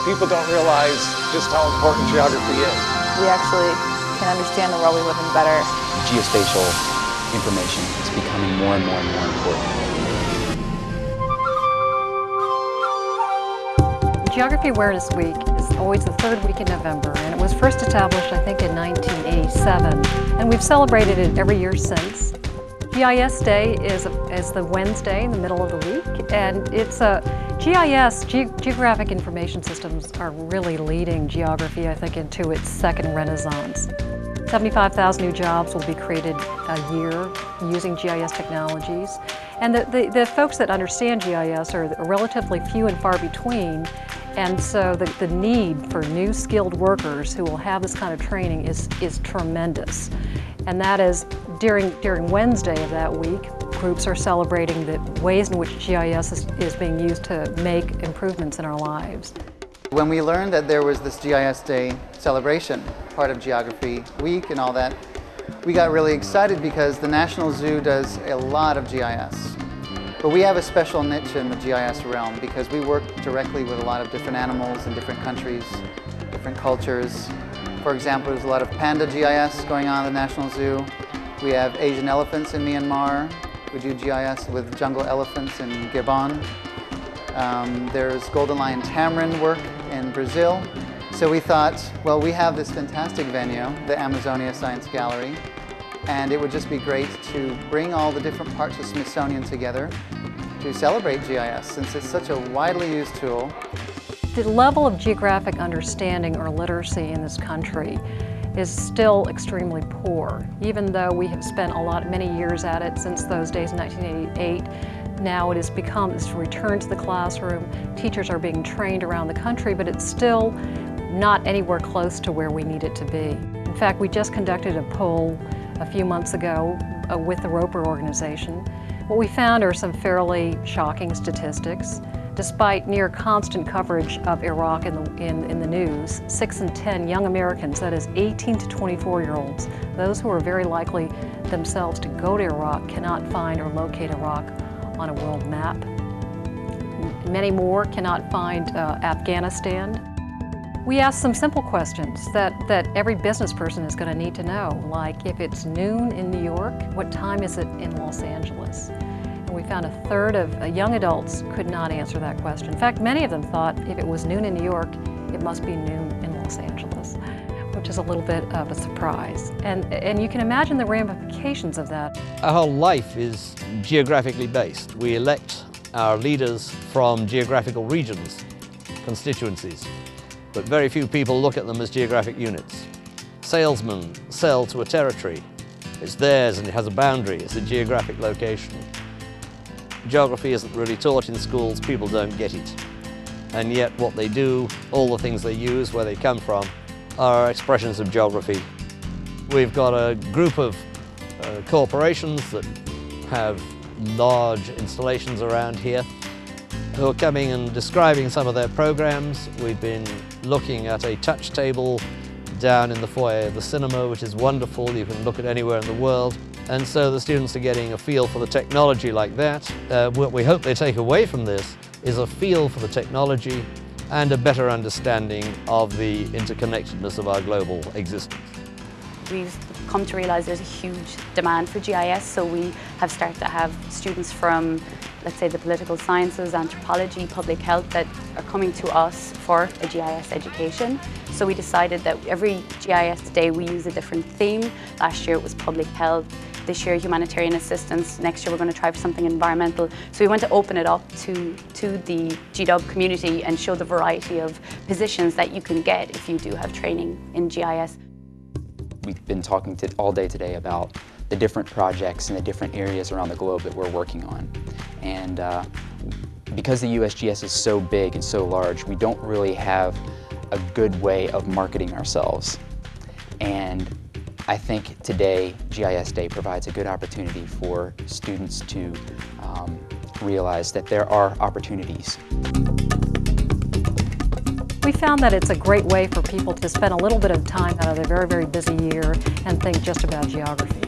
People don't realize just how important geography is. We actually can understand the world we live in better. Geospatial information is becoming more and more and more important. Geography Awareness Week is always the third week in November, and it was first established, I think, in 1987, and we've celebrated it every year since. GIS Day is the Wednesday in the middle of the week, and it's Geographic Information Systems are really leading geography, I think, into its second renaissance. 75,000 new jobs will be created a year using GIS technologies. And the folks that understand GIS are relatively few and far between. And so the need for new skilled workers who will have this kind of training is tremendous. And that is during Wednesday of that week, groups are celebrating the ways in which GIS is being used to make improvements in our lives. When we learned that there was this GIS Day celebration, part of Geography Week and all that, we got really excited because the National Zoo does a lot of GIS. But we have a special niche in the GIS realm because we work directly with a lot of different animals in different countries, different cultures. For example, there's a lot of panda GIS going on at the National Zoo. We have Asian elephants in Myanmar. We do GIS with jungle elephants in Gabon. There's golden lion tamarin work in Brazil. So we thought, well, we have this fantastic venue, the Amazonia Science Gallery, and it would just be great to bring all the different parts of Smithsonian together to celebrate GIS, since it's such a widely used tool. The level of geographic understanding or literacy in this country is still extremely poor, even though we have spent many years at it since those days in 1988. Now it's returned to the classroom. Teachers are being trained around the country, but it's still not anywhere close to where we need it to be. In fact, we just conducted a poll a few months ago with the Roper organization. What we found are some fairly shocking statistics. Despite near constant coverage of Iraq in the news, 6 in 10 young Americans, that is 18 to 24-year-olds, those who are very likely themselves to go to Iraq, cannot find or locate Iraq on a world map. Many more cannot find Afghanistan. We asked some simple questions that every business person is going to need to know, like if it's noon in New York, what time is it in Los Angeles? And we found a third of young adults could not answer that question. In fact, many of them thought if it was noon in New York, it must be noon in Los Angeles, which is a little bit of a surprise. And you can imagine the ramifications of that. Our whole life is geographically based. We elect our leaders from geographical regions, constituencies, but very few people look at them as geographic units. Salesmen sell to a territory. It's theirs and it has a boundary, it's a geographic location. Geography isn't really taught in schools, people don't get it. And yet what they do, all the things they use, where they come from, are expressions of geography. We've got a group of corporations that have large installations around here who are coming and describing some of their programs. We've been looking at a touch table down in the foyer of the cinema, which is wonderful. You can look at anywhere in the world. And so the students are getting a feel for the technology like that. What we hope they take away from this is a feel for the technology and a better understanding of the interconnectedness of our global existence. We've come to realise there's a huge demand for GIS, so we have started to have students from, let's say, the political sciences, anthropology, public health that are coming to us for a GIS education. So we decided that every GIS day we use a different theme. Last year it was public health, this year humanitarian assistance, next year we're going to try for something environmental. So we want to open it up to the GW community and show the variety of positions that you can get if you do have training in GIS. We've been talking all day today about the different projects and the different areas around the globe that we're working on. And because the USGS is so big and so large, we don't really have a good way of marketing ourselves. And I think today, GIS Day provides a good opportunity for students to realize that there are opportunities. We found that it's a great way for people to spend a little bit of time out of their very, very busy year and think just about geography.